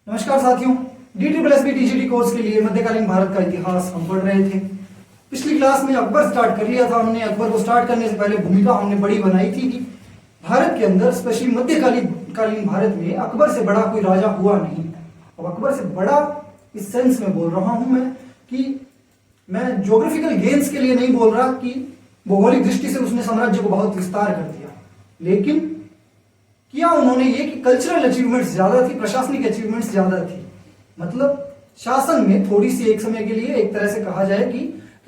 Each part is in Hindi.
नमस्कार साथियों, DSSB TGT कोर्स के लिए मध्यकालीन भारत का इतिहास हम पढ़ रहे थे। पिछली क्लास में अकबर स्टार्ट कर लिया था हमने। अकबर को स्टार्ट करने से पहले भूमिका हमने बड़ी बनाई थी कि भारत के अंदर स्पेशली मध्यकालीन भारत में अकबर से बड़ा कोई राजा हुआ नहीं। अब अकबर से बड़ा इस सेंस में बोल रहा हूं मैं कि मैं ज्योग्राफिकल गेन्स के लिए नहीं बोल रहा कि भौगोलिक दृष्टि से उसने साम्राज्य को बहुत विस्तार कर दिया, लेकिन किया उन्होंने ये कि कल्चरल अचीवमेंट्स ज्यादा थी, प्रशासनिक अचीवमेंट्स ज्यादा थी। मतलब शासन में थोड़ी सी एक समय के लिए एक तरह से कहा जाए कि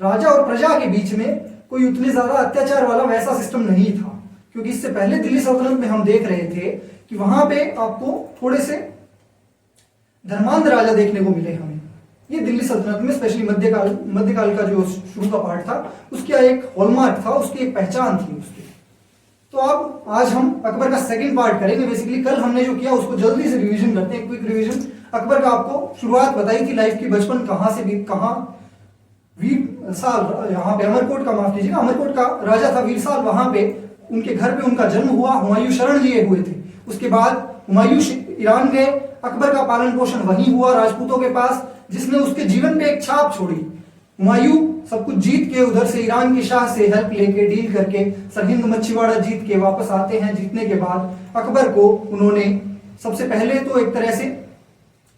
राजा और प्रजा के बीच में कोई उतने ज्यादा अत्याचार वाला वैसा सिस्टम नहीं था, क्योंकि इससे पहले दिल्ली सल्तनत में हम देख रहे थे कि वहां पे आपको थोड़े से धर्मांध राजा देखने को मिले हमें। ये दिल्ली सल्तनत में स्पेशली मध्यकाल का जो शुरू का पार्ट था उसका एक हॉलमार्क था, उसकी एक पहचान थी उसकी। तो अब आज हम अकबर का सेकंड पार्ट करेंगे। बेसिकली कल हमने जो किया उसको जल्दी से रिवीजन करते हैं, क्विक रिवीजन। अकबर का आपको शुरुआत बताई थी लाइफ की, बचपन कहाँ से भी कहाँ वीरसाल, यहाँ पे अमरकोट का, माफ कीजिएगा, अमरकोट का राजा था वीरसाल, वहां पे उनके घर पे उनका जन्म हुआ। हुमायूं शरण लिए हुए थे। उसके बाद हुमायूं ईरान गए। अकबर का पालन पोषण वहीं हुआ राजपूतों के पास, जिसने उसके जीवन पे एक छाप छोड़ी। हुमायूं सब कुछ जीत के उधर से ईरान के शाह से हेल्प लेके डील करके सरहिंद मच्छीवाड़ा जीत के वापस आते हैं। जीतने के बाद अकबर को उन्होंने सबसे पहले तो एक तरह से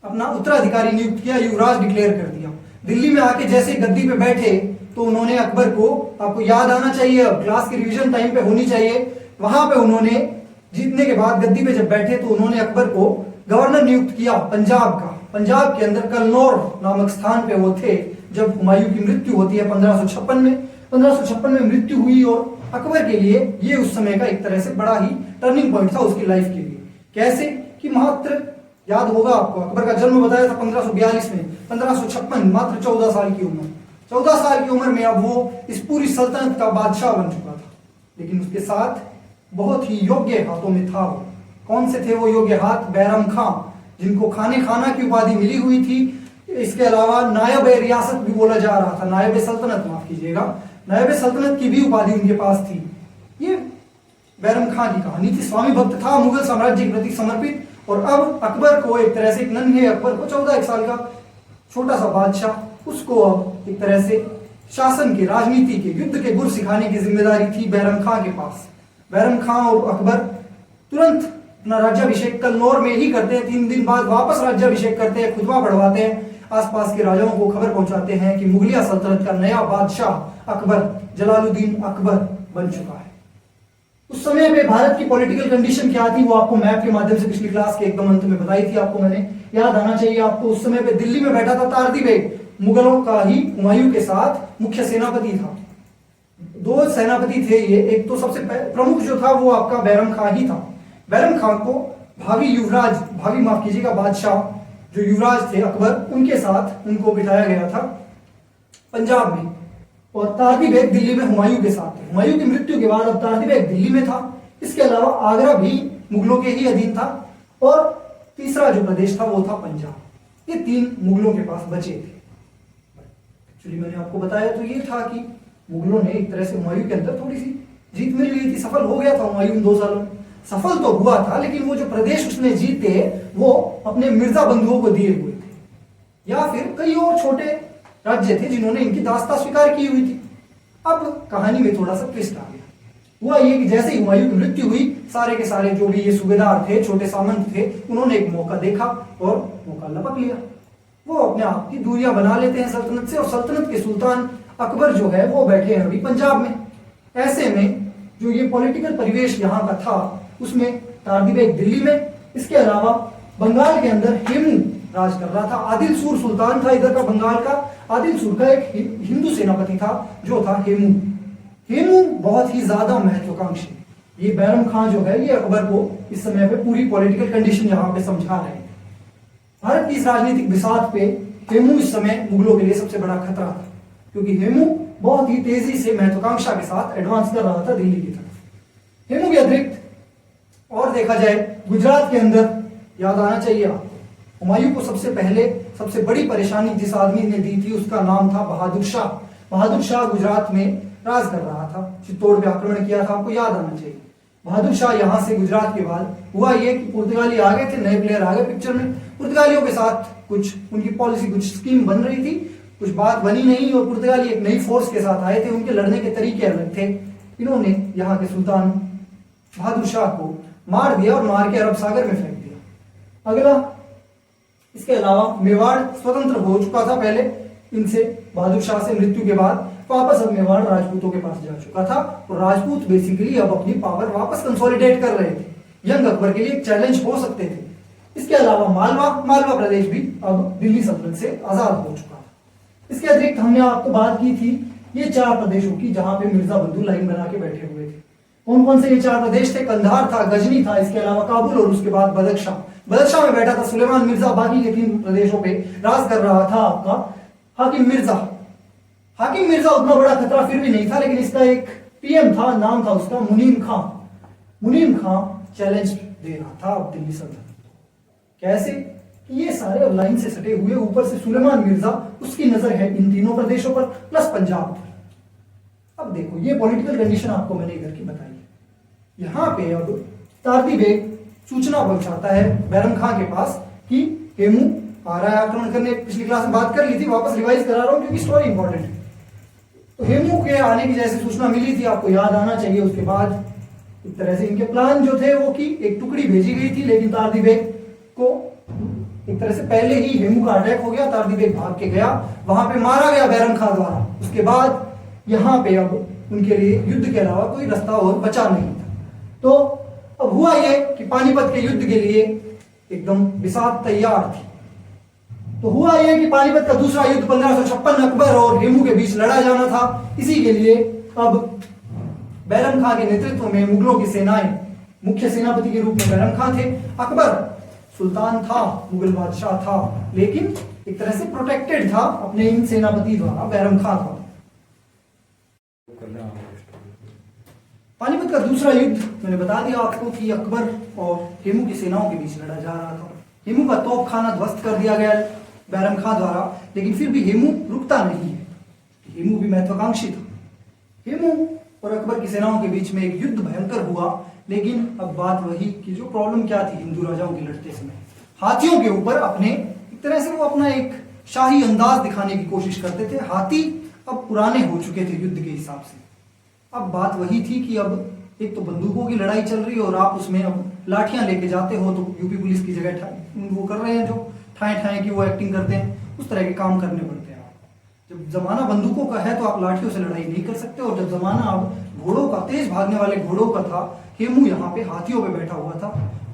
अपना उत्तराधिकारी नियुक्त किया, युवराज डिक्लेयर कर दिया। दिल्ली में आके जैसे गद्दी पे बैठे तो उन्होंने अकबर को, आपको याद आना चाहिए, अब क्लास के रिविजन टाइम पे होनी चाहिए, वहां पे उन्होंने जीतने के बाद गद्दी पे जब बैठे तो उन्होंने अकबर को गवर्नर नियुक्त किया पंजाब का। पंजाब के अंदर कलनौर नामक स्थान पे वो थे जब हुमायूं की मृत्यु होती है 1556 में। 1556 में मृत्यु हुई और अकबर के लिए ये उस समय का एक तरह से बड़ा ही टर्निंग पॉइंट था उसकी लाइफ के लिए। कैसे कि मात्र, याद होगा आपको, अकबर का जन्म बताया था 1542 में, 1556 मात्र 14 साल की उम्र। 14 साल की उम्र में अब वो इस पूरी सल्तनत का बादशाह बन चुका था। लेकिन उसके साथ बहुत ही योग्य हाथों में था वो। कौन से थे वो योग्य हाथ? बैरम खां, जिनको खाने खाना की उपाधि मिली हुई थी। इसके अलावा नायब रियासत भी बोला जा रहा था, नायब सल्तनत, माफ कीजिएगा, नायब सल्तनत की भी उपाधि उनके पास थी। ये बैरम खां की कहानी थी। स्वामी भक्त था, मुगल साम्राज्य के प्रति समर्पित। और अब अकबर को एक तरह से, एक नन्हे अकबर को, 14 साल का छोटा सा बादशाह, उसको अब एक तरह से शासन के, राजनीति के, युद्ध के गुर सिखाने की जिम्मेदारी थी बैरम खां के पास। बैरम खां और अकबर तुरंत अपना राज्याभिषेक कलनौर में ही करते हैं। 3 दिन बाद वापस राज्याभिषेक करते हैं, खुतबा पढ़वाते हैं, आसपास के राजाओं को खबर पहुंचाते हैं कि मुगलिया सल्तनत का नया बादशाह अकबर, जलालुद्दीन अकबर बन चुका है। उस समय पे भारत की पॉलिटिकल कंडीशन क्या थी वो आपको मैप के माध्यम से पिछली क्लास के एकदम अंत में बताई थी आपको मैंने, याद आना चाहिए आपको। उस समय पे दिल्ली में बैठा था तारदी बेग, मुगलों का ही हुमायूं के साथ मुख्य सेनापति था। 2 सेनापति थे ये। एक तो सबसे प्रमुख जो था वो आपका बैरम खां ही था। बैरम खां को भावी माफ कीजिएगा बादशाह, जो युवराज थे अकबर, उनके साथ उनको बिठाया गया था पंजाब में। और तारदी बेग दिल्ली में हुमायूं के साथ थे। हुमायूं की मृत्यु के बाद अब तारदी बेग दिल्ली में था। इसके अलावा आगरा भी मुगलों के ही अधीन था। और तीसरा जो प्रदेश था वो था पंजाब। ये 3 मुगलों के पास बचे थे। एक्चुअली मैंने आपको बताया तो ये था कि मुगलों ने एक तरह से हुमायूं के अंदर थोड़ी सी जीत मिल गई थी। सफल हो गया था हुमायूं इन 2 सालों में। सफल तो हुआ था, लेकिन वो जो प्रदेश उसने जीते वो अपने मिर्जा बंधुओं को दिए हुए थे, या फिर कई और छोटे राज्य थे जिन्होंने इनकी दास्ता स्वीकार की हुई थी। अब कहानी में थोड़ा सा ट्विस्ट आ गया। हुआ ये कि जैसे ही हुमायूं की मृत्यु हुई, सारे के सारे जो भी ये सूबेदार थे, छोटे सामंत थे, उन्होंने एक मौका देखा और मौका लपक लिया। वो अपने आप की दूरियां बना लेते हैं सल्तनत से, और सल्तनत के सुल्तान अकबर जो है वो बैठे हैं अभी पंजाब में। ऐसे में जो ये पॉलिटिकल परिवेश यहाँ का था उसमें तारदी बेग दिल्ली में, इसके अलावा बंगाल के अंदर हेमू राज कर रहा था। आदिल सूर सुल्तान था इधर का, बंगाल का। आदिल सूर का एक हिंदू सेनापति था जो था हेमू। हेमू बहुत ही ज्यादा महत्वाकांक्षी। ये बैरम खां जो है ये अकबर को इस समय पे पूरी पॉलिटिकल कंडीशन यहाँ पे समझा रहे हैं। भारत की इस राजनीतिक बिसात पे हेमू इस समय मुगलों के लिए सबसे बड़ा खतरा था, क्योंकि हेमू बहुत ही तेजी से महत्वाकांक्षा के साथ एडवांस कर रहा था दिल्ली की तरफ। हेमू के अतिरिक्त और देखा जाए गुजरात के अंदर, याद आना चाहिए आपको, हुमायूं को सबसे पहले सबसे बड़ी परेशानी जिस आदमी ने दी थी उसका नाम था बहादुर शाह। बहादुर शाह गुजरात में राज कर रहा था, चित्तौड़ पे आक्रमण किया था, आपको याद आना चाहिए। बहादुर शाह यहाँ से गुजरात के बाद हुआ ये कि पुर्तगाली आ गए थे, नए प्लेयर आ गए पिक्चर में। पुर्तगालियों के साथ कुछ उनकी पॉलिसी, कुछ स्कीम बन रही थी, कुछ बात बनी नहीं और पुर्तगाली एक नई फोर्स के साथ आए थे। उनके लड़ने के तरीके अलग थे। इन्होंने यहाँ के सुल्तान बहादुर शाह को मार दिया और मार के अरब सागर में फेंक दिया। अगला, इसके अलावा मेवाड़ स्वतंत्र हो चुका था पहले इनसे, बहादुर शाह से मृत्यु के बाद वापस अब मेवाड़ राजपूतों के पास जा चुका था और राजपूत बेसिकली अब अपनी पावर वापस कंसोलिडेट कर रहे थे। यंग अकबर के लिए एक चैलेंज हो सकते थे। इसके अलावा मालवा प्रदेश भी अब दिल्ली सल्तनत से आजाद हो चुका था। इसके अतिरिक्त हमने आपको बात की थी ये 4 प्रदेशों की जहां पे मिर्जा बंधु लाइन बना के बैठे हुए थे। कौन कौन से ये 4 प्रदेश थे? कंधार था, गजनी था, इसके अलावा काबुल और उसके बाद बदख्शां में बैठा था सुलेमान मिर्जा। बाकी के 3 प्रदेशों पे राज कर रहा था आपका हाकिम मिर्जा। हाकिम मिर्जा उतना बड़ा खतरा फिर भी नहीं था, लेकिन इसका एक पीएम था, नाम था उसका मुनीम खां। मुनीम खां चैलेंज दे रहा था अब दिल्ली सल्तनत। कैसे? ये सारे अब लाइन से सटे हुए, ऊपर से सुलेमान मिर्जा, उसकी नजर है इन 3 प्रदेशों पर प्लस पंजाब पर। अब देखो ये पॉलिटिकल कंडीशन आपको मैंने इधर की बताई। यहां पे अब तारती बेग सूचना पहुंचाता है बैरम खां के पास कि हेमू आ रहा है आक्रमण करने। पिछली क्लास में बात कर ली थी, वापस रिवाइज करा रहा हूं क्योंकि स्टोरी इंपॉर्टेंट है। तो हेमू के आने की जैसे सूचना मिली थी, आपको याद आना चाहिए। उसके बाद एक तरह से इनके प्लान जो थे वो कि एक टुकड़ी भेजी गई थी, लेकिन तारती बेग को एक तरह से पहले ही हेमू का अटैक हो गया। तारती बेग भाग के गया, वहां पे मारा गया बैरम खां द्वारा। उसके बाद यहाँ पे अब उनके लिए युद्ध के अलावा कोई रास्ता और बचा नहीं था। तो अब हुआ ये कि पानीपत के युद्ध के लिए एकदम बिसात तैयार थी। तो हुआ यह कि पानीपत का दूसरा युद्ध 1556 अकबर और हेमू के बीच लड़ा जाना था। इसी के लिए अब बैरम खां के नेतृत्व में मुगलों की सेनाएं, मुख्य सेनापति के रूप में बैरम खां थे। अकबर सुल्तान था, मुगल बादशाह था, लेकिन एक तरह से प्रोटेक्टेड था अपने इन सेनापति द्वारा, बैरम खां द्वारा। पानीपत का दूसरा युद्ध मैंने बता दिया आपको कि अकबर और हेमू की सेनाओं के बीच लड़ा जा रहा था। हेमू का तोपखाना ध्वस्त कर दिया गया बैरम खां द्वारा, लेकिन फिर भी हेमू रुकता नहीं है। हेमू भी महत्वाकांक्षी था। हेमू और अकबर की सेनाओं के बीच में एक युद्ध भयंकर हुआ, लेकिन अब बात वही कि जो प्रॉब्लम क्या थी हिंदू राजाओं के लड़ते समय, हाथियों के ऊपर अपने एक तरह से वो अपना एक शाही अंदाज दिखाने की कोशिश करते थे। हाथी अब पुराने हो चुके थे युद्ध के हिसाब से। अब बात वही थी कि अब एक तो बंदूकों की लड़ाई चल रही है और आप उसमें अब लाठियां लेके जाते हो, तो यूपी पुलिस की जगह वो कर रहे हैं जो ठाए की वो एक्टिंग करते हैं, उस तरह के काम करने पड़ते हैं। जब जमाना बंदूकों का है तो आप लाठियों से लड़ाई नहीं कर सकते। और जब जमाना अब घोड़ों का, तेज भागने वाले घोड़ों का था, हेमू यहाँ पे हाथियों पे बैठा हुआ था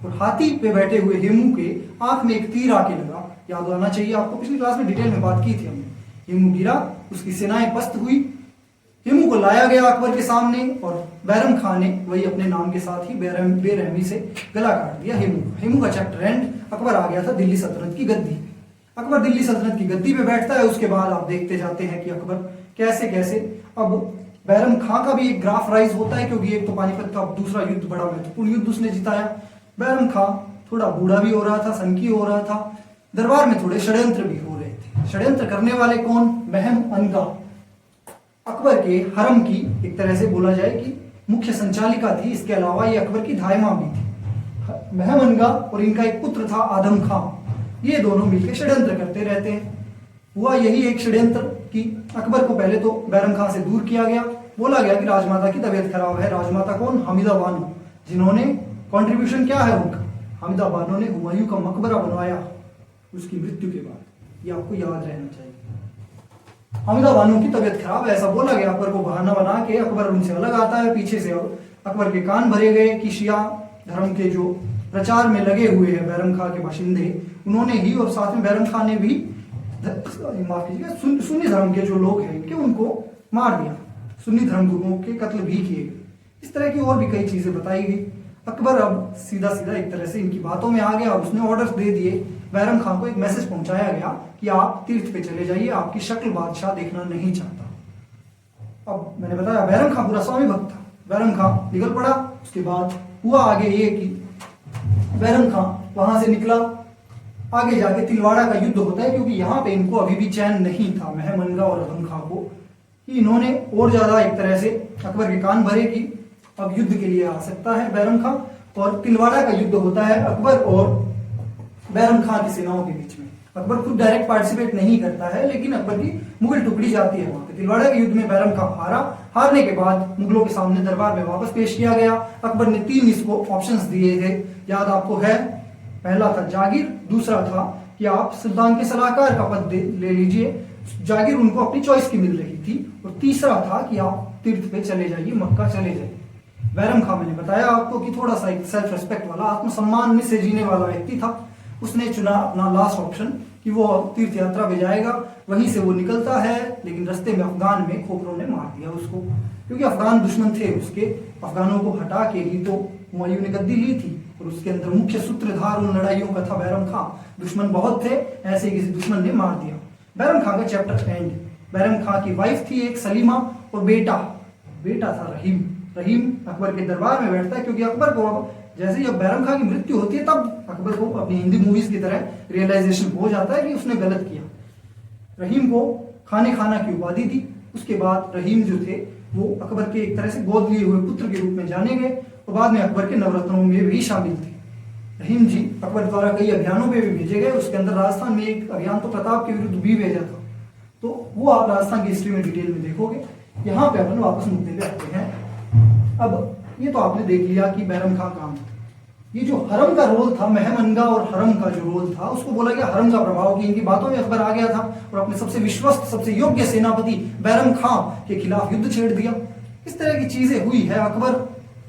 और हाथी पे बैठे हुए हेमू के आंख में एक तीर आके लगा। याद आना चाहिए आपको, पिछली क्लास में डिटेल में बात की थी हमने। हेमू गिरा, उसकी सेनाएं पस्त हुई, हेमू को लाया गया अकबर के सामने और बैरम खां ने वही अपने नाम के साथ ही बेरहमी से गला काट दिया हेमू का चैप्टर एंड। अकबर आ गया था दिल्ली सल्तनत की गद्दी। अकबर दिल्ली सल्तनत की गद्दी पे बैठता है। उसके बाद आप देखते जाते हैं कि अकबर कैसे कैसे अब बैरम खां का भी एक ग्राफ राइज होता है, क्योंकि एक तो पानीपत का दूसरा युद्ध बड़ा महत्वपूर्ण युद्ध उसने जिताया। बैरम खां थोड़ा बूढ़ा भी हो रहा था, सनकी हो रहा था, दरबार में थोड़े षड्यंत्र भी हो रहे थे। षड्यंत्र करने वाले कौन? महम अनगा, अकबर के हरम की एक तरह से बोला जाए कि मुख्य संचालिका थी। इसके अलावा ये अकबर की धायमा भी थी। महम अनगा और इनका एक पुत्र था आदम खां, ये दोनों मिलकर षड्यंत्र करते रहते हैं। हुआ यही एक षड्यंत्र कि अकबर को पहले तो बैरम खां से दूर किया गया। बोला गया कि राजमाता की तबीयत खराब है। राजमाता कौन? हामिदा बानो, जिन्होंने कंट्रीब्यूशन क्या है उनका, हामिदा बानो ने हुमायूं का मकबरा बनवाया उसकी मृत्यु के बाद। ये आपको याद रहना चाहिए। हामिदा बानो की तबीयत खराब, ऐसा बोला गया। अकबर को बहाना बना के अकबर उनसे अलग आता है। पीछे से अकबर के कान भरे गए कि शिया धर्म के जो प्रचार में लगे हुए हैं बैरम खां के बाशिंदे, उन्होंने ही और साथ में बैरम खां ने भी, माफ कीजिएगा, सुन्नी धर्म के जो लोग हैं इनके, उनको मार दिया। सुन्नी धर्म गुरुओं के कत्ल भी किए गए। इस तरह की और भी कई चीजें बताई गई। अकबर अब सीधा सीधा एक तरह से इनकी बातों में आ गया और उसने ऑर्डर्स दे दिए। बैरम खां को एक मैसेज पहुंचाया गया कि आप तीर्थ पे चले जाइए, आपकी शक्ल बादशाह देखना नहीं चाहता। अब मैंने बताया बैरम खां पूरा स्वामी भक्त था। बैरम खां निकल पड़ा। उसके बाद हुआ आगे ये कि बैरम खां वहां से निकला, आगे जाके तिलवाड़ा का युद्ध होता है, क्योंकि यहाँ पे इनको अभी भी चैन नहीं था महम अनगा और आदम खां को, कि इन्होंने और ज्यादा एक तरह से अकबर के कान भरे कि अब युद्ध के लिए आ सकता है बैरम खां, और तिलवाड़ा का युद्ध होता है अकबर और बैरम खां की सेनाओं के बीच में। अकबर खुद डायरेक्ट पार्टिसिपेट नहीं करता है, लेकिन अकबर की मुगल टुकड़ी जाती है वहां पे। तिलवाड़ा के युद्ध में बैरम खां हारा। हारने के बाद मुगलों के सामने दरबार में वापस पेश किया गया। अकबर ने 3 इसको ऑप्शंस दिए थे, याद आपको है। पहला था जागीर, दूसरा था कि आप सुल्तान के सलाहकार का पद ले लीजिए, जागीर उनको अपनी चॉइस की मिल रही थी, और तीसरा था कि आप तीर्थ पे चले जाइए, मक्का चले जाइए। बैरम खां, मैंने बताया आपको कि थोड़ा सा एक सेल्फ रेस्पेक्ट वाला, आत्मसम्मान से जीने वाला व्यक्ति था। उसने चुना अपना लास्ट ऑप्शन कि वो तीर्थ यात्रा पे जाएगा। वहीं से वो निकलता है, लेकिन रास्ते में अफगान में खोखरों ने मार दिया उसको, क्योंकि अफगान दुश्मन थे उसके। अफगानों को हटा के ही तो हुमायूं ने गद्दी ली थी, और उसके अंदर मुख्य सूत्रधार उन लड़ाइयों का था बैरम खां। दुश्मन बहुत थे, ऐसे किसी दुश्मन ने मार दिया। बैरम खां का चैप्टर एंड। बैरम खां की वाइफ थी एक सलीमा, और बेटा था रहीम। रहीम अकबर के दरबार में बैठता है, क्योंकि अकबर को जैसे ही बैरम खां की मृत्यु होती है, तब अकबर को अपनी हिंदी मूवीज की तरह रियलाइजेशन हो जाता है कि उसने गलत किया। रहीम को खाना की उपाधि थी। उसके बाद रहीम जो थे वो अकबर के एक तरह से गोद लिए हुए पुत्र के रूप में जाने गए, और बाद में अकबर के नवरत्नों में भी शामिल थे। रहीम जी अकबर द्वारा कई अभियानों में भी भेजे गए। उसके अंदर राजस्थान में एक अभियान तो प्रताप के विरुद्ध भी भेजा था, तो वो आप राजस्थान की हिस्ट्री में डिटेल में देखोगे। यहाँ पे अपन वापस मुद्दे पे आते हैं। अब ये तो आपने देख लिया कि बैरम खां काम, ये जो हरम का रोल था, महमनगा और हरम का जो रोल था, उसको बोला गया हरम का प्रभाव, कि इनकी बातों में अकबर आ गया था और अपने सबसे विश्वस्त, सबसे योग्य सेनापति बैरम खां के खिलाफ युद्ध छेड़ दिया। इस तरह की चीजें हुई है। अकबर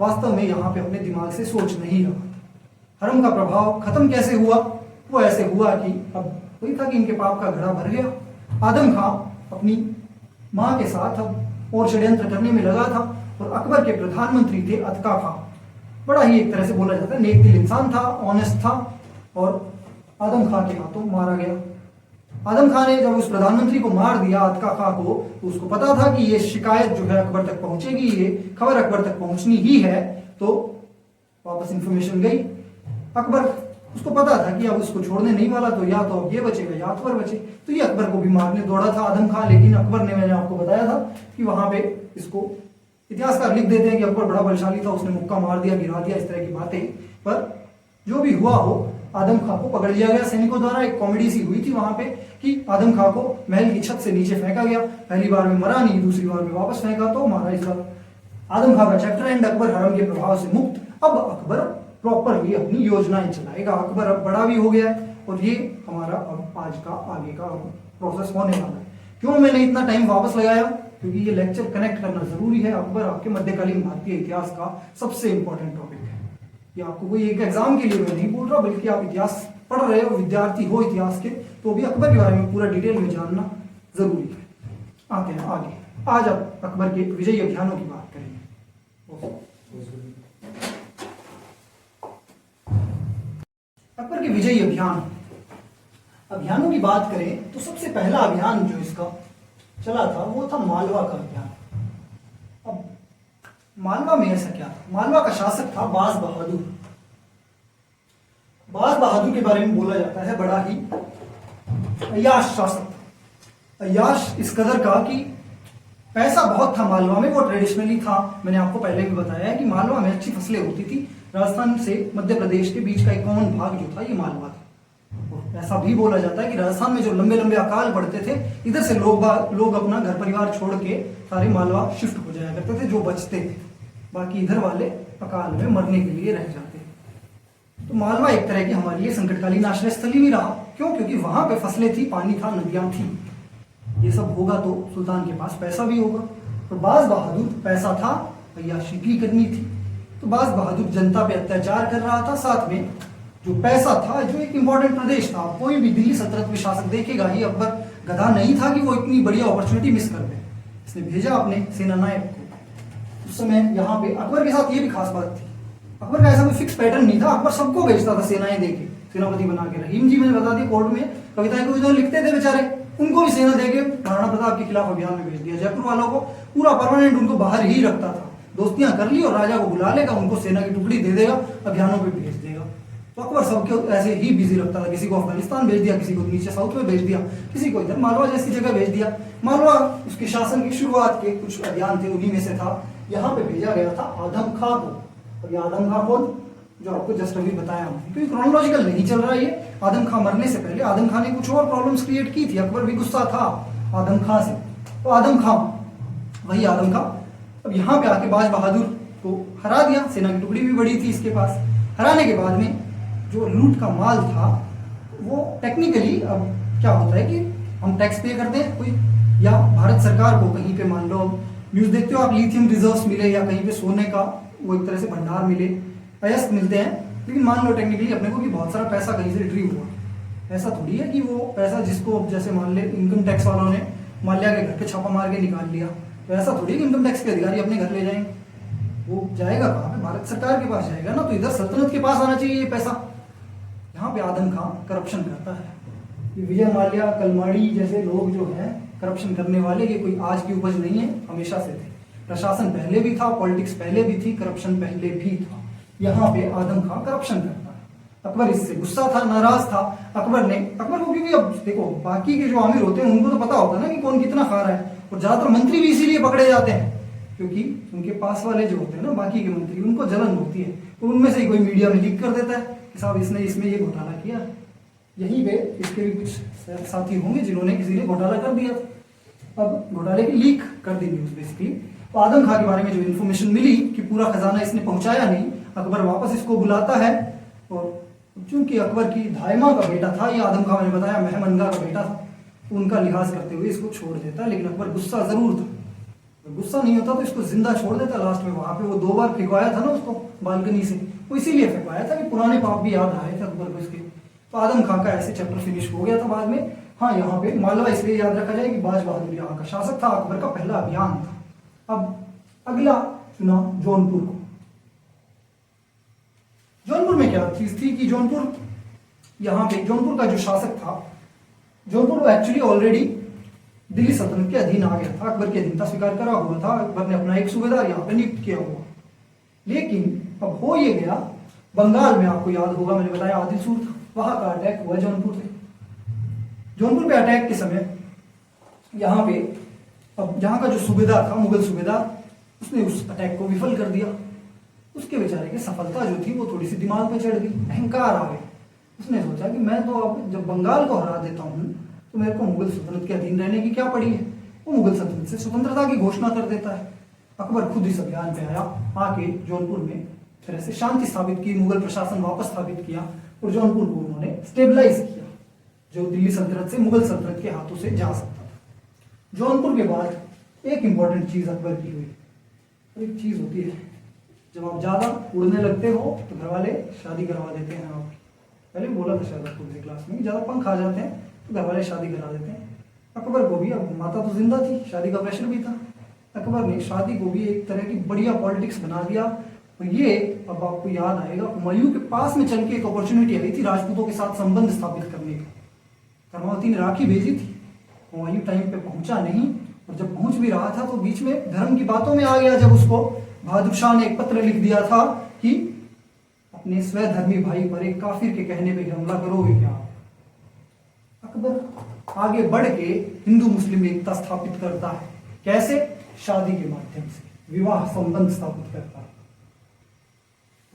वास्तव में यहाँ पे अपने दिमाग से सोच नहीं रहा था। हरम का प्रभाव खत्म कैसे हुआ? वो ऐसे हुआ कि अब वही था कि इनके पाप का घड़ा भर गया। आदम खां अपनी माँ के साथ अब और षड्यंत्र करने में लगा था, और अकबर के प्रधानमंत्री थे अतका खां। बड़ा ही एक तरह से बोला जाता है नेक दिल इंसान था, ऑनेस्ट था, और आदम खां के हाथों मारा गया। आदम खां ने जब उस प्रधानमंत्री को मार दिया, अतका खां को, तो उसको पता था कि ये शिकायत जो है अकबर तक पहुंचेगी, ये खबर अकबर तक पहुंचनी ही है। तो वापस इंफॉर्मेशन गई। अकबर, उसको पता था कि अब उसको छोड़ने नहीं वाला, तो या तो अब ये बचेगा या अकबर बचे। तो ये अकबर को भी मारने दौड़ा था आदम खां, लेकिन अकबर ने, मैंने आपको बताया था कि वहां पे इसको इतिहासकार लिख देते हैं कि अकबर बड़ा बलशाली था, उसने मुक्का मार दिया, गिरा दिया, इस तरह की बातें। पर जो भी हुआ हो, आदम खां को पकड़ लिया गया सैनिकों द्वारा। एक कॉमेडी सी हुई थी वहां पे कि आदम खां को महल की छत से नीचे फेंका गया। पहली बार में मरा नहीं, दूसरी बार में वापस फेंका तो मारा। इस बार आदम खां का चैप्टर एंड। अकबर हरम के प्रभाव से मुक्त। अब अकबर प्रॉपरली अपनी योजनाएं चलाएगा। अकबर अब बड़ा भी हो गया है, और ये हमारा अब आज का आगे का प्रोसेस होने वाला है। क्यों मैंने इतना टाइम वापस लगाया? क्योंकि ये लेक्चर कनेक्ट करना जरूरी है। अकबर आपके मध्यकालीन भारतीय इतिहास का सबसे इंपॉर्टेंट टॉपिक है। ये आपको कोई एक एग्जाम के लिए मैं नहीं बोल रहा, बल्कि आप इतिहास पढ़ रहे हो, विद्यार्थी हो इतिहास के, तो भी अकबर के बारे में पूरा डिटेल में जानना जरूरी है। आते हैं आगे। आज आप अकबर के विजयी अभियानों की बात करेंगे। अकबर के विजयी अभियानों की बात करें तो सबसे पहला अभियान जो इसका चला था वो था मालवा का अभियान। अब मालवा में ऐसा क्या था? मालवा का शासक था बाज बहादुर। बाज बहादुर के बारे में बोला जाता है बड़ा ही अय्याश शासक था। अय्याश इस कदर का कि पैसा बहुत था मालवा में। वो ट्रेडिशनली था, मैंने आपको पहले भी बताया है कि मालवा में अच्छी फसलें होती थी। राजस्थान से मध्य प्रदेश के बीच का एक कॉमन भाग जो था ये मालवा था। ऐसा भी बोला जाता है कि राजस्थान में जो लंबे लंबे अकाल पड़ते थे, इधर से लोग अपना घर परिवार छोड़ के सारे मालवा शिफ्ट हो जाया करते थे, जो बचते थे। बाकी इधर वाले अकाल में मरने के लिए रह जाते थे। तो मालवा एक तरह की हमारे लिए संकटकालीन आश्रय स्थली भी रहा। क्यों? क्योंकि वहां पे फसलें थी, पानी था, नदियां थी। ये सब होगा तो सुल्तान के पास पैसा भी होगा। तो बाज बहादुर, पैसा था, अय्याशी भी करनी थी, तो बाज बहादुर जनता पे अत्याचार कर रहा था। साथ में जो पैसा था, जो एक इंपॉर्टेंट प्रदेश था, कोई भी दिल्ली सल्तनत में शासक देखेगा ही, अकबर गधा नहीं था कि वो इतनी बढ़िया अपॉर्चुनिटी मिस कर दे। इसने भेजा अपने सेना नायक को। उस समय यहाँ पे अकबर के साथ ये भी खास बात थी, अकबर का ऐसा कोई फिक्स पैटर्न नहीं था। अकबर सबको भेजता था सेनाएं देके, सेनापति बना के। रहीम जी मैंने बता दिया कोर्ट में कविताएं को जो लिखते थे बेचारे, उनको भी सेना देके महाराणा प्रताप के खिलाफ अभियान में भेज दिया। जयपुर वालों को पूरा परमानेंट उनको बाहर ही रखता था। दोस्तियां कर ली और राजा को बुला लेगा, उनको सेना की टुकड़ी दे देगा, अभियानों पे भेज देगा। तो अकबर सबको ऐसे ही बिजी रखता था। किसी को अफगानिस्तान भेज दिया, किसी को नीचे साउथ में भेज दिया, किसी को इधर मालवा जैसी जगह भेज दिया। मालवा उसके शासन की शुरुआत के कुछ अभियान थे, उन्हीं में से था यहाँ पे भेजा गया था आदम खां को। और ये आदम खां कौन, जो आपको जस्ट अभी बताया हमने, क्योंकि क्रोनोलॉजिकल नहीं चल रहा है ये। आदम खां मरने से पहले आदम खां ने कुछ और प्रॉब्लम्स क्रिएट की थी, अकबर भी गुस्सा था आदम खां से। तो आदम खां, वही आदम खां, अब यहाँ पे आके बाज बहादुर को हरा दिया, सेना की टुकड़ी भी बड़ी थी इसके पास। हराने के बाद में जो लूट का माल था वो टेक्निकली, अब क्या होता है कि हम टैक्स पे करते हैं कोई, या भारत सरकार को कहीं पे मान लो न्यूज़ देखते हो आप, लिथियम रिजर्व्स मिले या कहीं पे सोने का वो एक तरह से भंडार मिले, अयस्क मिलते हैं, लेकिन मान लो टेक्निकली अपने को कि बहुत सारा पैसा कहीं से रिट्रीव हुआ। ऐसा थोड़ी है कि वो पैसा जिसको जैसे मान ले इनकम टैक्स वालों ने माल्या के घर पे छापा मार के निकाल लिया, तो ऐसा थोड़ी है कि इनकम टैक्स के अधिकारी अपने घर ले जाएंगे। वो जाएगा कहाँ पे, भारत सरकार के पास जाएगा ना, तो इधर सल्तनत के पास आना चाहिए ये पैसा। यहाँ पे आदम खां करप्शन करता है। ये विजय माल्या, कलमाड़ी जैसे लोग जो हैं करप्शन करने वाले, ये कोई आज की उपज नहीं है, हमेशा से थे। प्रशासन पहले भी था, पॉलिटिक्स पहले भी थी, करप्शन पहले भी था। यहाँ पे आदम खां करप्शन करता है। अकबर इससे गुस्सा था, नाराज था। अकबर को, क्योंकि अब देखो बाकी के जो आमिर होते हैं उनको तो पता होता है ना कि कौन कितना खा रहा है, और ज्यादातर मंत्री भी इसीलिए पकड़े जाते हैं क्योंकि उनके पास वाले जो होते हैं ना बाकी के मंत्री, उनको जलन होती है, तो उनमें से ही कोई मीडिया में लीक कर देता है कि साहब इसने इसमें ये घोटाला किया। यहीं पे इसके भी कुछ साथी होंगे जिन्होंने किसी ने घोटाला कर दिया था। अब घोटाले की लीक कर दी न्यूज बेसिकली। तो आदम खां के बारे में जो इन्फॉर्मेशन मिली कि पूरा खजाना इसने पहुंचाया नहीं, अकबर वापस इसको बुलाता है, और चूंकि अकबर की धायमा का बेटा था, ये आदम खां मैंने बताया महमनगा का बेटा था, तो उनका लिहाज करते हुए इसको छोड़ देता है। लेकिन अकबर गुस्सा जरूर था, गुस्सा नहीं होता तो इसको जिंदा छोड़ देता। लास्ट में वहां पे वो 2 बार फेंकवाया था ना उसको बालकनी से, वो इसीलिए फेंकवाया था कि पुराने पाप भी याद आए थे अकबर को इसके। तो आदम खां का ऐसे चैप्टर फिनिश हो गया था बाद में। हाँ, यहाँ पे मालवा इसलिए याद रखा जाए कि बाज बहादुर यहाँ का शासक था, अकबर का पहला अभियान था। अब अगला चुना जौनपुर को। जौनपुर में क्या चीज थी कि जौनपुर, यहाँ पे जौनपुर का जो शासक था, जौनपुर एक्चुअली ऑलरेडी दिल्ली सल्तनत के अधीन आ गया था, अकबर के अधीन था, स्वीकार करा हुआ था। अकबर ने अपना एक सूबेदार यहाँ पे नियुक्त किया हुआ। लेकिन अब हो ये गया, बंगाल में आपको याद होगा मैंने बताया आदिल सूर था, वहां का अटैक हुआ जौनपुर पे। जौनपुर पे अटैक के समय यहाँ पे, अब यहाँ का जो सूबेदार था, मुगल सूबेदार, उसने उस अटैक को विफल कर दिया। उसके बेचारे की सफलता जो थी वो थोड़ी सी दिमाग पे चढ़ गई, अहंकार आ गया। उसने सोचा कि मैं तो अब जब बंगाल को हरा देता हूँ तो मेरे को मुगल सल्तनत के अधीन रहने की क्या पड़ी है। वो मुगल सल्तनत से स्वतंत्रता की घोषणा कर देता है। अकबर खुद इस अभियान पे आया, आके जौनपुर में फिर से शांति स्थापित की, मुगल प्रशासन वापस स्थापित किया, और जौनपुर को उन्होंने स्टेबलाइज किया, जो दिल्ली सल्तनत से मुगल सल्तनत के हाथों से जा सकता था। जौनपुर के बाद एक इंपॉर्टेंट चीज अकबर की हुई। एक चीज होती है, जब आप ज्यादा उड़ने लगते हो तो घर वाले शादी करवा देते हैं आपकी। पहले बोला था शायद आपको किसी क्लास में, ज्यादा पंख आ जाते हैं तो घर वाले शादी करा देते हैं। अकबर को भी, अब माता तो जिंदा थी, शादी का प्रेशर भी था, अकबर ने शादी को भी एक तरह की बढ़िया पॉलिटिक्स बना दिया। और ये अब आपको याद आएगा, हुमायूं के पास में चल के एक अपॉर्चुनिटी आई थी राजपूतों के साथ संबंध स्थापित करने की। कर्मावती ने राखी भेजी थी, हुमायूं टाइम पे पहुंचा नहीं, और जब पहुंच भी रहा था तो बीच में धर्म की बातों में आ गया, जब उसको बहादुर शाह ने एक पत्र लिख दिया था कि अपने स्वधर्मी भाई पर एक काफिर के कहने पे हमला करोगे क्या। अकबर आगे बढ़ के हिंदू मुस्लिम एकता स्थापित करता है। कैसे? शादी के माध्यम से विवाह संबंध स्थापित करता है।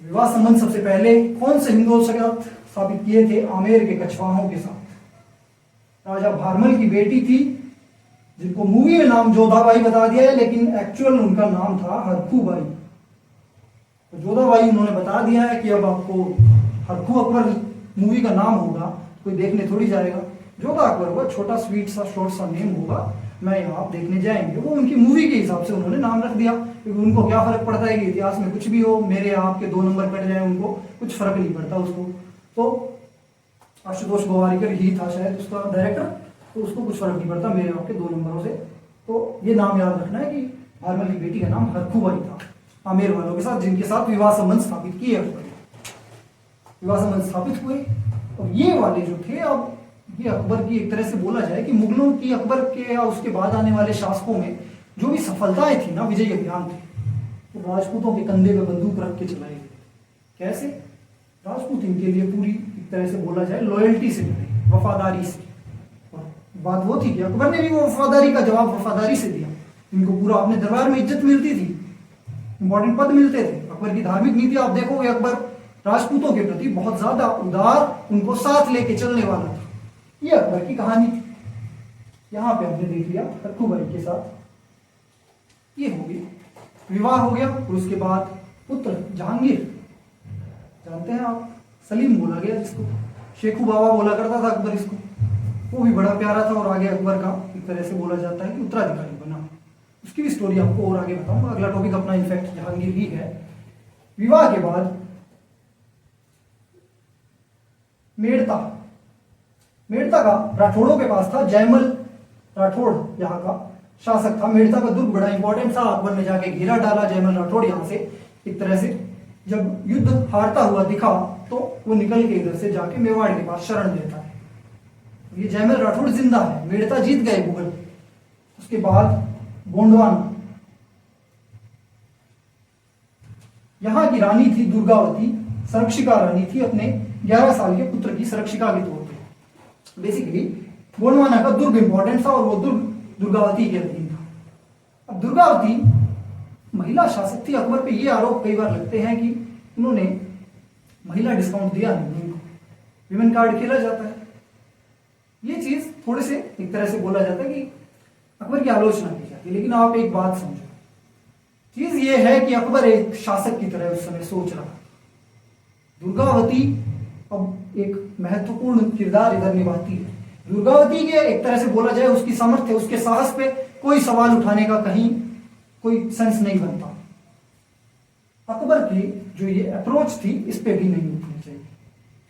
विवाह संबंध सबसे पहले कौन से हिंदुओं से स्थापित किए थे? आमेर के कछवाहों के साथ। राजा भारमल की बेटी थी, जिनको मूवी में नाम जोधाबाई बता दिया है, लेकिन एक्चुअल उनका नाम था हरखूबाई। तो जोधाबाई उन्होंने बता दिया है कि अब आपको हरखू अकबर मूवी का नाम होगा, कोई देखने थोड़ी जाएगा। जोधा अकबर होगा, छोटा स्वीट सा शॉर्ट सा नेम होगा, मैं यहाँ आप देखने जाएंगे। वो उनकी मूवी के हिसाब से उन्होंने नाम रख दिया, क्योंकि उनको क्या फर्क पड़ता है कि इतिहास में कुछ भी हो, मेरे आपके 2 नंबर कट जाए, उनको कुछ फर्क नहीं पड़ता उसको। तो आशुतोष गोवारिकर ही था शायद उसका डायरेक्टर, तो उसको कुछ फर्क नहीं पड़ता मेरे आपके 2 नंबरों से। तो ये नाम याद रखना है कि भारमल की बेटी का नाम हरखूबाई था, आमेर वालों के साथ, जिनके साथ विवाह संबंध स्थापित किए अकबर। विवाह संबंध स्थापित हुए, और ये वाले जो थे, अब ये अकबर की एक तरह से बोला जाए कि मुगलों की, अकबर के या उसके बाद आने वाले शासकों में जो भी सफलताएं थी ना, विजयी अभियान थे, तो राजपूतों के कंधे पे बंदूक रख के चलाए गए। कैसे? राजपूत इनके लिए पूरी एक तरह से बोला जाए लॉयल्टी से लड़े, वफादारी से। और बात वो थी कि अकबर ने भी वो वफादारी का जवाब वफादारी से दिया। इनको पूरा अपने दरबार में इज्जत मिलती थी, इंपॉर्टेंट पद मिलते थे। अकबर की धार्मिक नीति आप देखोगे, अकबर राजपूतों के प्रति बहुत ज्यादा उदार, उनको साथ लेके चलने वाला था। ये अकबर की कहानी थी। यहाँ पे हमने देख लिया रखू भाई के साथ ये हो गई, विवाह हो गया। और उसके बाद पुत्र जहांगीर, जानते हैं आप, सलीम बोला गया जिसको, शेखू बाबा बोला करता था अकबर इसको, वो भी बड़ा प्यारा था और आगे अकबर का एक तरह से बोला जाता है कि उत्तराधिकारी बना। उसकी भी स्टोरी आपको और आगे बताऊंगा। अगला टॉपिक अपना इनफैक्ट जहांगीर ही है। विवाह के बाद मेड़ता, मेड़ता का राठौड़ों के पास था। जयमल राठौड़ यहाँ का शासक था। मेड़ता का दुर्ग बड़ा इंपॉर्टेंट था। अकबर ने जाके घेरा डाला जयमल राठौड़ यहाँ से। एक तरह से जब युद्ध हारता हुआ दिखा तो वो निकल के इधर से जाके मेवाड़ के पास शरण लेता है। ये जयमल राठौड़ जिंदा है। मेड़ता जीत गए मुगल। उसके बाद गोंडवाना, यहाँ की रानी थी दुर्गावती, संरक्षिका रानी थी अपने 11 साल के पुत्र की संरक्षिका के तौर पे। बेसिकली गोंडवाना का दुर्ग इंपॉर्टेंट था और वो दुर्ग दुर्गावती के अधीन था। अब दुर्गावती महिला शासक थी। अकबर पे ये आरोप कई बार लगते हैं कि उन्होंने महिला डिस्काउंट दिया नहीं उनको, विमेन कार्ड खेला जाता है। ये चीज थोड़े से एक तरह से बोला जाता है कि अकबर की आलोचना की जाती है। लेकिन आप एक बात समझो, चीज ये है कि अकबर एक शासक की तरह उस समय सोच रहा था। दुर्गावती अब एक महत्वपूर्ण किरदार इधर निभाती है। दुर्गावती के एक तरह से बोला जाए उसकी सामर्थ्य, उसके साहस पे कोई सवाल उठाने का कहीं कोई सेंस नहीं बनता। अकबर की जो ये अप्रोच थी इस पे भी नहीं उठनी चाहिए,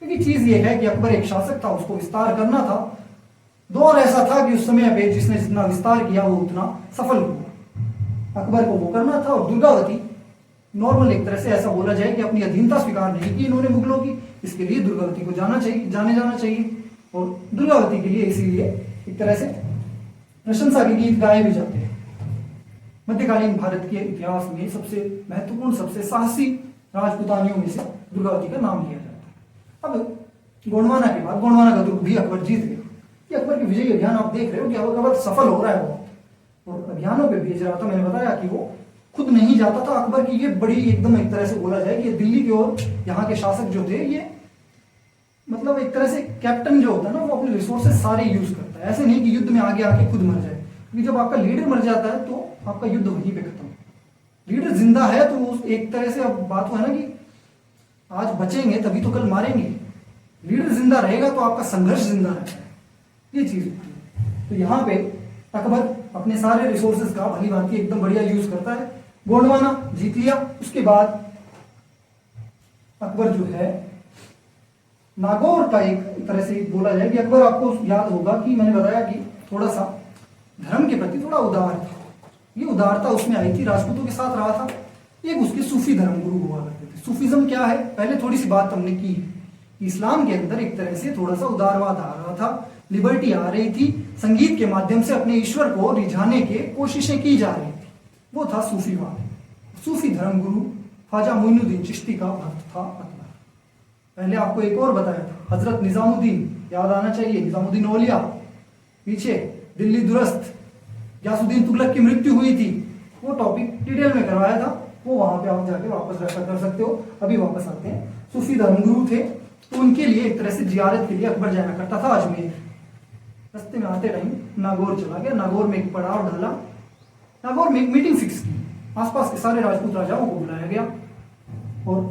क्योंकि चीज ये है कि अकबर एक शासक था, उसको विस्तार करना था। दौर ऐसा था कि उस समय पे जिसने जितना विस्तार किया वो उतना सफल हुआ। अकबर को वो करना था। और दुर्गावती नॉर्मल एक तरह से ऐसा बोला जाए कि अपनी अधीनता स्वीकार नहीं की इन्होंने मुगलों की, इसके लिए दुर्गावती को जाना चाहिए। और दुर्गावती के लिए इसीलिए एक तरह से प्रशंसा के गीत गाए भी जाते हैं। मध्यकालीन भारत के इतिहास में सबसे महत्वपूर्ण, सबसे साहसी राजपूतानियों में से दुर्गावती का नाम लिया जाता है। अब गोंडवाना के बाद गोंडवाना का दुर्ग भी अकबर जीत गया। ये अकबर के विजयी अभियान आप देख रहे हो कि अकबर सफल हो रहा है वो, और अभियानों पे भेज रहा था। मैंने बताया कि वो खुद नहीं जाता था। अकबर की ये बड़ी एकदम एक तरह से बोला जाए कि ये दिल्ली की ओर यहाँ के शासक जो थे, ये मतलब एक तरह से कैप्टन जो होता है ना, वो अपने रिसोर्सेज सारे यूज करता है। ऐसे नहीं कि युद्ध में आगे आके खुद मर जाए, क्योंकि जब आपका लीडर मर जाता है तो आपका युद्ध वहीं पे खत्म। लीडर जिंदा है तो एक तरह से अब बात है ना कि आज बचेंगे तभी तो कल मारेंगे। लीडर जिंदा रहेगा तो आपका संघर्ष जिंदा रहेगा। ये चीज होती है। तो यहाँ पे अकबर अपने सारे रिसोर्सेज का भली भांति एकदम बढ़िया यूज करता है। गोंडवाना जीत लिया। उसके बाद अकबर जो है नागौर का एक तरह से बोला जाए कि अकबर, आपको याद होगा कि मैंने बताया कि थोड़ा सा धर्म के प्रति थोड़ा उदार था। ये उदारता उसमें आई थी, राजपूतों के साथ रहा था। एक उसके सूफी धर्म गुरु हुआ करते थे। सूफिज्म क्या है, पहले थोड़ी सी बात हमने की। इस्लाम के अंदर एक तरह से थोड़ा सा उदारवाद आ रहा था, लिबर्टी आ रही थी। संगीत के माध्यम से अपने ईश्वर को रिझाने के कोशिशें की जा रही थी। वो था सूफीवाद। सूफी धर्म गुरु ख्वाजा मोइनुद्दीन चिश्ती का भक्त था अकबर। पहले आपको एक और बताया था, हजरत निजामुद्दीन, याद आना चाहिए, निजामुद्दीन औलिया। पीछे दिल्ली दुरस्त, गयासुद्दीन तुगलक की मृत्यु हुई थी, वो टॉपिक डिटेल में करवाया था। वो वहां पे आप जाके वापस रेफर कर सकते हो। अभी वापस आते हैं। सूफी धर्मगुरु थे, तो उनके लिए एक तरह से जियारत के लिए अकबर जाया करता था अजमेर। रास्ते में आते टाइम नागौर चला गया। नागौर में एक पड़ाव डाला। नागौर में एक मीटिंग फिक्स की। आसपास के सारे राजपूत राजाओं को बुलाया गया और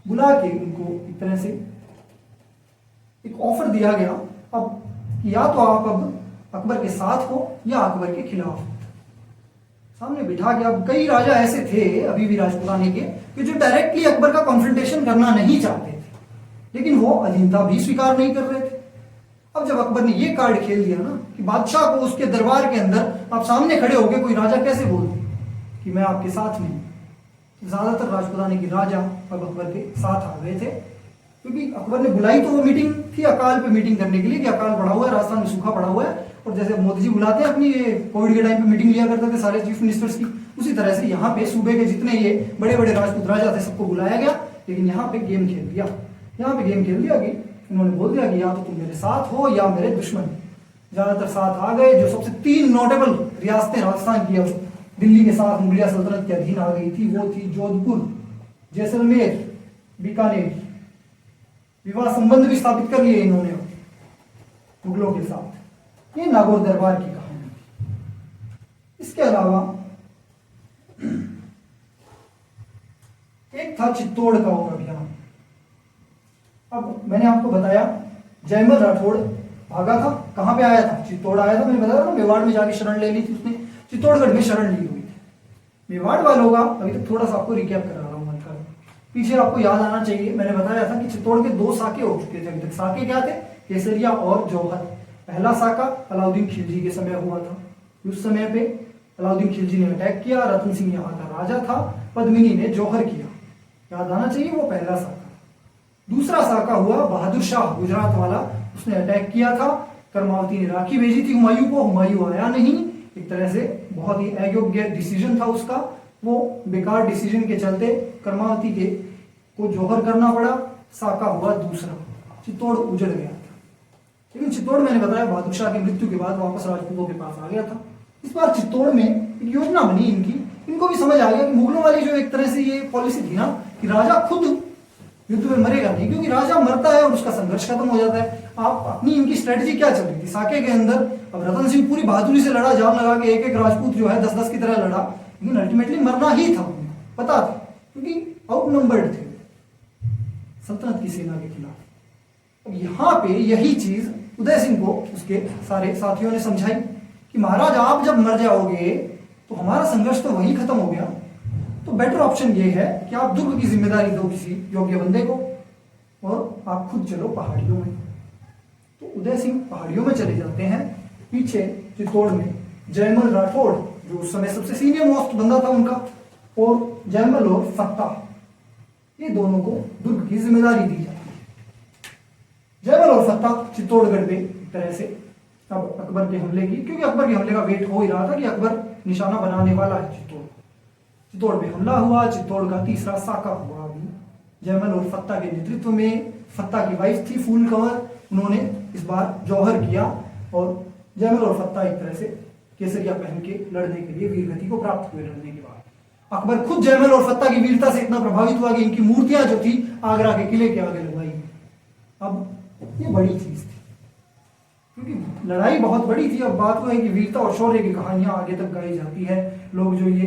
बुला के उनको एक तरह से एक ऑफर दिया गया अब कि या तो आप अब अकबर के साथ हो या अकबर के खिलाफ। सामने बिठा के, अब कई राजा ऐसे थे अभी भी राजपुताने के कि जो डायरेक्टली अकबर का कॉन्फ्रंटेशन करना नहीं चाहते थे, लेकिन वो अधीनता भी स्वीकार नहीं कर रहे थे। अब जब अकबर ने ये कार्ड खेल दिया ना कि बादशाह को उसके दरबार के अंदर आप सामने खड़े होके कोई राजा कैसे बोलते कि मैं आपके साथ नहीं, तो ज्यादातर राजपुताने की राजा अब अकबर के साथ आ गए थे। क्योंकि अकबर ने बुलाई तो वो मीटिंग थी अकाल पे मीटिंग करने के लिए कि अकाल पड़ा हुआ है, राजस्थान में सूखा पड़ा हुआ है। और जैसे मोदी जी बुलाते हैं अपनी कोविड के टाइम पे मीटिंग लिया करते थे सारे चीफ मिनिस्टर्स की, उसी तरह से यहाँ पे सूबे के जितने ये बड़े बड़े राजपूत राजा थे सबको बुलाया गया। लेकिन यहाँ पे गेम खेल दिया। यहाँ पे गेम खेल दिया कि उन्होंने बोल दिया कि या तो तुम मेरे साथ हो या मेरे दुश्मन। ज्यादातर साथ आ गए। जो सबसे 3 नोटेबल रियासतें राजस्थान की दिल्ली के साथ मुगलिया सल्तनत के अधीन आ गई थी वो थी जोधपुर, जैसलमेर, बीकानेर। विवाह संबंध भी स्थापित कर लिए इन्होंने मुगलों के साथ। ये नागौर दरबार की कहानी। इसके अलावा एक था चित्तौड़ का और अभियान। अब मैंने आपको बताया जयमल राठौड़ भागा था, कहां पे आया था? चित्तौड़ आया था। मैंने बताया ना मेवाड़ में जाके शरण ले ली थी उसने, चित्तौड़गढ़ में शरण ली हुई थी। मेवाड़ वालों का अभी तक थोड़ा सा आपको रिकैप करा रहा हूं। पीछे आपको याद आना चाहिए, मैंने बताया था कि चित्तौड़ के 2 साके हो चुके थे अभी तक। साके क्या थे? केसरिया और जौहर। पहला साका अलाउद्दीन खिलजी के समय हुआ था। उस समय पे अलाउद्दीन खिलजी ने अटैक किया, रतन सिंह यहाँ का राजा था, पद्मिनी ने जौहर किया। याद आना चाहिए वो पहला साका। दूसरा साका हुआ बहादुर शाह गुजरात वाला, उसने अटैक किया था। कर्मावती ने राखी भेजी थी हुमायूं को, हुमायूं आया नहीं। एक तरह से बहुत ही अयोग्य डिसीजन था उसका, वो बेकार डिसीजन के चलते कर्मावती के को जौहर करना पड़ा। साका हुआ दूसरा, चित्तौड़ उजड़ गया था। लेकिन चित्तौड़ मैंने बताया बहादुर शाह की मृत्यु के बाद वापस राजपूतों के पास आ गया था। इस बार चित्तौड़ में एक योजना बनी इनकी, इनको भी समझ आ गया कि मुगलों वाली जो एक तरह से ये पॉलिसी थी ना कि राजा खुद युद्ध में मरेगा नहीं, क्योंकि राजा मरता है और उसका संघर्ष खत्म हो जाता है। आप अपनी इनकी स्ट्रेटजी क्या चल रही थी साके के अंदर? अब रतन सिंह पूरी बहादुरी से लड़ा, जान लगा के एक एक राजपूत जो है 10-10 की तरह लड़ा, लेकिन अल्टीमेटली मरना ही था, पता था, क्योंकि आउटनंबर्ड थे सल्तनत की सेना के खिलाफ। अब यहाँ पे यही चीज उदय सिंह को उसके सारे साथियों ने समझाई कि महाराज आप जब मर जाओगे तो हमारा संघर्ष तो वहीं खत्म हो गया, तो बेटर ऑप्शन ये है कि आप दुर्ग की जिम्मेदारी दो किसी योग्य बंदे को और आप खुद चलो पहाड़ियों में। तो उदय सिंह पहाड़ियों में चले जाते हैं। पीछे चित्तौड़ में जयमल राठौड़ जो उस समय सबसे सीनियर मोस्ट बंदा था उनका, और जयमल और फत्ता, ये दोनों को दुर्ग की जिम्मेदारी दी जाती है। जयमल और फत्ता चित्तौड़गढ़ में एक तरह से अब अकबर के हमले की, क्योंकि अकबर के हमले का वेट हो ही रहा था कि अकबर निशाना बनाने वाला है चित्तौड़ में हमला हुआ। चित्तौड़ का तीसरा साका हुआ अभी जयमल और फत्ता के नेतृत्व में। फत्ता की वाइफ थी फूल कंवर, उन्होंने इस बार जौहर किया और जयमल और फत्ता एक तरह से केसरिया पहन के लड़ने के लिए वीरगति को प्राप्त हुए। लड़ने के बाद अकबर खुद जयमल और फत्ता की वीरता से इतना प्रभावित हुआ कि इनकी मूर्तियां जो थी आगरा के किले के आगे लगवाई। अब ये बड़ी चीज थी क्योंकि लड़ाई बहुत बड़ी थी। अब बात वो है कि वीरता और शौर्य की कहानियां आगे तक गाई जाती है। लोग जो ये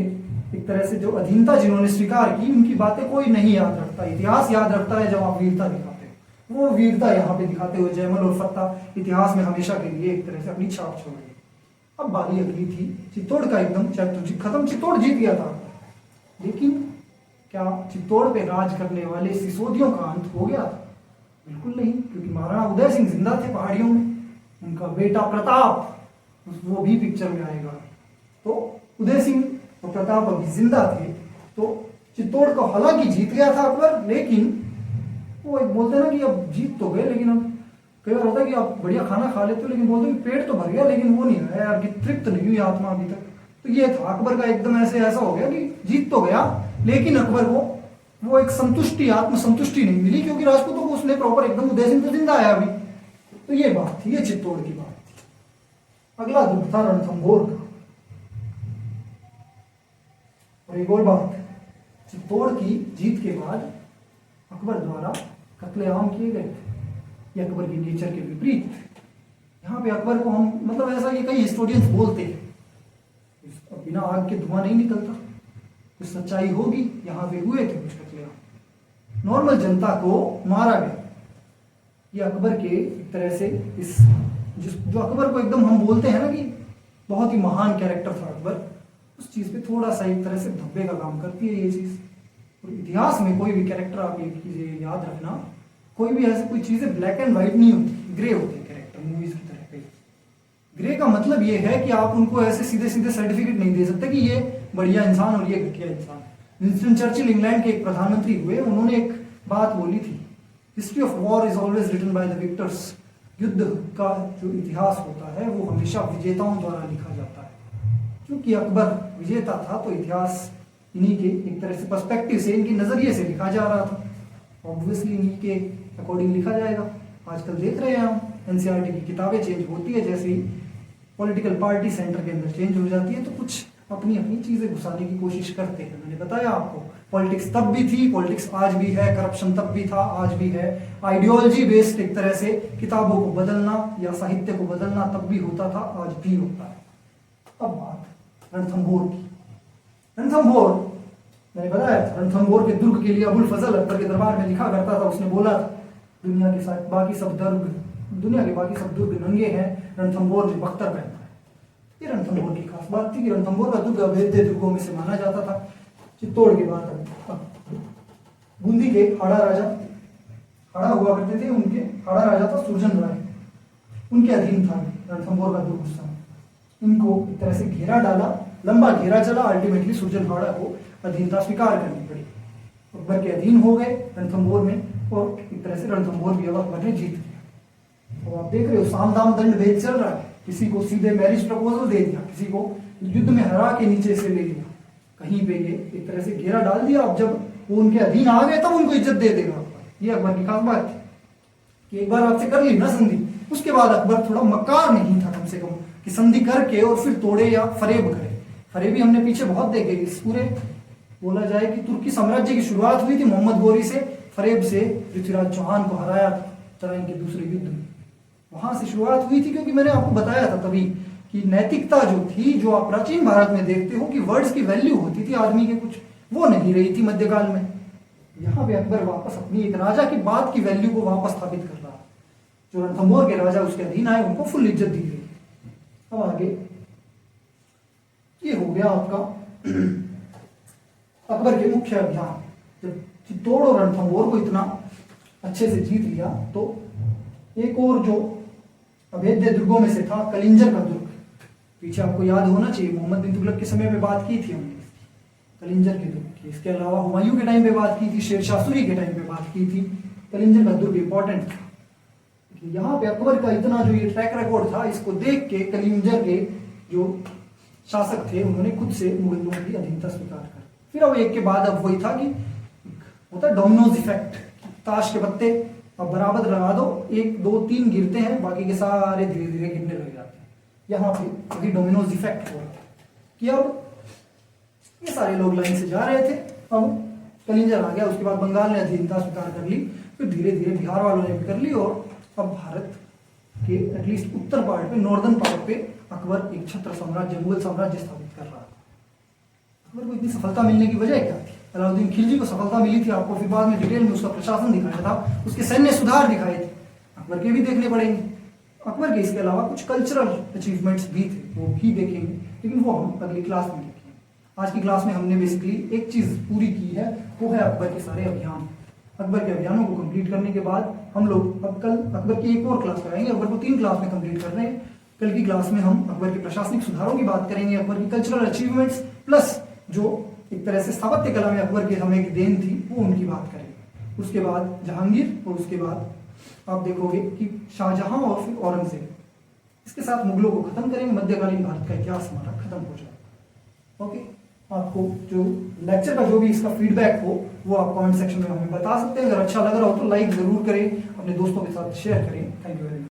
एक तरह से जो अधीनता जिन्होंने स्वीकार की उनकी बातें कोई नहीं याद रखता, इतिहास याद रखता है जब आप वीरता दिखाते हो। वो वीरता यहाँ पे दिखाते हुए जयमल और फत्ता इतिहास में हमेशा के लिए एक तरह से अपनी छाप छोड़ गई। अब बारी अगली थी चित्तौड़ का एकदम चैप्टर खत्म, चित्तौड़ जीत गया था, लेकिन क्या चित्तौड़ पे राज करने वाले सिसोदियों का अंत हो गया? बिल्कुल नहीं, क्योंकि महाराणा उदय सिंह जिंदा थे पहाड़ियों में, उनका बेटा प्रताप वो भी पिक्चर में आएगा। तो उदय सिंह और प्रताप अभी जिंदा थे, तो चित्तौड़ को हालांकि जीत गया था अकबर, लेकिन वो एक बोलते हैं ना कि अब जीत तो गए, लेकिन अब कई बार होता है कि आप बढ़िया खाना खा लेते हो लेकिन बोलते हो कि पेट तो भर गया लेकिन वो नहीं आया यार, कि तृप्त नहीं हुई आत्मा अभी तक। तो ये था अकबर का एकदम ऐसा हो गया कि जीत तो गया, लेकिन अकबर को वो एक संतुष्टि, आत्मसंतुष्टि नहीं मिली, क्योंकि राजपूतों को उसने प्रॉपर एकदम उदय सिंह तो जिंदा आया अभी। तो ये बात थी, ये चित्तौड़ की बात थी। अगला दुख था रणथंभौर का। और एक और बात, चित्तौड़ की जीत के बाद अकबर द्वारा कत्लेआम किए गए थे। ये अकबर की नेचर के विपरीत थे। यहाँ पे अकबर को हम मतलब ऐसा कि कई हिस्टोरियंस बोलते हैं बिना आग के धुआं नहीं निकलता, कुछ सच्चाई होगी, यहाँ पे हुए थे कुछ कत्लेआम, नॉर्मल जनता को मारा गया। ये अकबर के एक तरह से इस जो अकबर को एकदम हम बोलते हैं ना कि बहुत ही महान कैरेक्टर था अकबर, उस चीज पे थोड़ा सा एक तरह से धब्बे का काम करती है ये चीज। और इतिहास में कोई भी कैरेक्टर आप ये चीजें याद रखना, कोई भी ऐसी कोई चीजें ब्लैक एंड व्हाइट नहीं होती, ग्रे होते हैं कैरेक्टर मूवीज की तरह पे। ग्रे का मतलब ये है कि आप उनको ऐसे सीधे सीधे सर्टिफिकेट नहीं दे सकते कि ये बढ़िया इंसान और ये घटिया इंसान। विंस्टन चर्चिल इंग्लैंड के एक प्रधानमंत्री हुए, उन्होंने एक बात बोली थी, history of war is always written by the victors. युद्ध का जो इतिहास होता है वो हमेशा विजेताओं द्वारा लिखा जाता है। क्योंकि अकबर विजेता था तो इतिहास इन्हीं के एक तरह से पर्सपेक्टिव से, इनके नजरिए से लिखा जा रहा था, ऑब्वियसली इन्हीं के अकॉर्डिंग लिखा जाएगा। आजकल देख रहे हैं हम एनसीईआरटी की किताबें चेंज होती है, जैसे ही पॉलिटिकल पार्टी सेंटर के अंदर चेंज हो जाती है तो कुछ अपनी अपनी चीजें घुसाने की कोशिश करते हैं। मैंने बताया आपको, पॉलिटिक्स तब भी थी, पॉलिटिक्स आज भी है, करप्शन तब भी था, आज भी है। आइडियोलॉजी बेस्ड एक तरह से किताबों को बदलना या साहित्य को बदलना तब भी होता था, आज भी होता है। अब बात रणथंभौर की। रणथंभौर मैंने बताया था, रणथंभौर के दुर्ग के लिए अबुल फजल अकबर के दरबार में लिखा करता था। उसने बोला था दुनिया के साथ बाकी सब दुनिया के बाकी सब दुर्ग नंगे हैं, रणथंभौर में बख्तर पहनता है। ये रणथंभौर की खास बात थी कि रणथंभौर का दुर्ग अवैध दुर्गों में से माना जाता था। चित्तौड़ के बाद बूंदी के हाड़ा राजा, हाड़ा हुआ करते थे, उनके हाड़ा राजा था सुरजन राय, उनके अधीन था रणथंभौर का दुर्ग। उस समय इनको एक तरह से घेरा डाला, लंबा घेरा चला, अल्टीमेटली सुरजन हाड़ा को अधीनता स्वीकार करनी पड़ी, अकबर के अधीन हो गए रणथंभौर में, और एक तरह से रणथंभौर भी अब अकबर ने जीत लिया। और आप देख रहे हो साम दाम दंड भेद चल रहा है, किसी को सीधे मैरिज प्रपोजल दे दिया, किसी को युद्ध में हरा के नीचे से ले लिया, कहीं पे ये एक तरह से घेरा डाल दिया। अब जब वो उनके अधीन आ गए तब उनको इज्जत दे देगा अकबर। ये अकबर की खास बात थी कि एक बार आपसे कर ली ना संधि, उसके बाद अकबर थोड़ा मक्कार नहीं था कम से कम कि संधि करके और फिर तोड़े या फरेब करे। फरेबी हमने पीछे बहुत देखे, इस पूरे बोला जाए कि तुर्की साम्राज्य की शुरुआत हुई थी मोहम्मद गोरी से, फरेब से पृथ्वीराज चौहान को हराया था तराइन के दूसरे युद्ध में, वहां से शुरुआत हुई थी। क्योंकि मैंने आपको बताया था तभी कि नैतिकता जो थी, जो आप प्राचीन भारत में देखते हो कि वर्ड्स की वैल्यू होती थी आदमी के कुछ, वो नहीं रही थी मध्यकाल में। यहाँ पे अकबर वापस अपनी एक राजा की बात की वैल्यू को वापस स्थापित कर रहा है। जो रणथंभौर के राजा उसके अधीन आए उनको फुल इज्जत दी गई। अब आगे ये हो गया आपका अकबर के मुख्य अभियान। जब चित्तौड़ और रणथंभौर को इतना अच्छे से जीत लिया तो एक और जो अवैध दुर्गों में से था कलिंजर का दुर्ग, पीछे आपको याद होना चाहिए मोहम्मद बिन तुगलक के समय में बात की थी हमने कलिंजर के दुर्ग की। इसके अलावा हुमायूं के टाइम पे बात की थी, शेरशाह सूरी के टाइम पे बात की थी। कलिंजर का दुर्ग इंपॉर्टेंट था। यहाँ पे अकबर का इतना जो ये ट्रैक रिकॉर्ड था, इसको देख के कलिंजर के जो शासक थे उन्होंने खुद से मुगलों की अधीनता स्वीकार कर। फिर अब एक के बाद अब वही था कि होता डोमिनोज इफेक्ट, ताश के पत्ते अब बराबर लगा दो, 1 2 3 गिरते हैं, बाकी के सारे धीरे धीरे गिरने लग जाते हैं। यहाँ पे अभी डोमिनोज इफेक्ट हो रहा था कि अब ये सारे लोग लाइन से जा रहे थे, अब कलिंजर आ गया, उसके बाद बंगाल ने अधीनता स्वीकार कर ली, फिर धीरे धीरे बिहार वालों ने भी कर ली, और अब भारत के एटलीस्ट उत्तर पार्ट पे, नॉर्दर्न पार्ट पे अकबर एक छत्र साम्राज्य, मुगल साम्राज्य स्थापित कर रहा था। अकबर को इतनी सफलता मिलने की वजह क्या थी? अलाउद्दीन खिलजी को सफलता मिली थी, आपको फिर बाद में डिटेल में उसका प्रशासन दिखाया था, उसके सैन्य सुधार दिखाए थे, अकबर के भी देखने पड़ेंगे। अकबर के इसके अलावा कुछ कल्चरल अचीवमेंट्स भी थे, वो भी देखेंगे, लेकिन वो हम अगली क्लास में देखेंगे। आज की क्लास में हमने बेसिकली एक चीज पूरी की है, वो है अकबर के सारे अभियान। अकबर के अभियानों को कंप्लीट करने के बाद हम लोग अब कल अकबर की एक और क्लास कराएंगे। अकबर को 3 क्लास में कंप्लीट कर रहे हैं। कल की क्लास में हम अकबर के प्रशासनिक सुधारों की बात करेंगे, अकबर की कल्चरल अचीवमेंट्स प्लस जो एक तरह से स्थापत्य कला में अकबर के समय की देन थी वो उनकी बात करेंगे। उसके बाद जहांगीर, और उसके बाद आप देखोगे कि शाहजहां और फिर औरंगजेब। इसके साथ मुगलों को खत्म करेंगे, मध्यकालीन भारत का इतिहास हमारा खत्म हो जाएगा। ओके, आपको जो लेक्चर का जो भी इसका फीडबैक हो वो आप कमेंट सेक्शन में हमें बता सकते हैं। अगर अच्छा लग रहा हो तो लाइक जरूर करें, अपने दोस्तों के साथ शेयर करें। Thank you very much.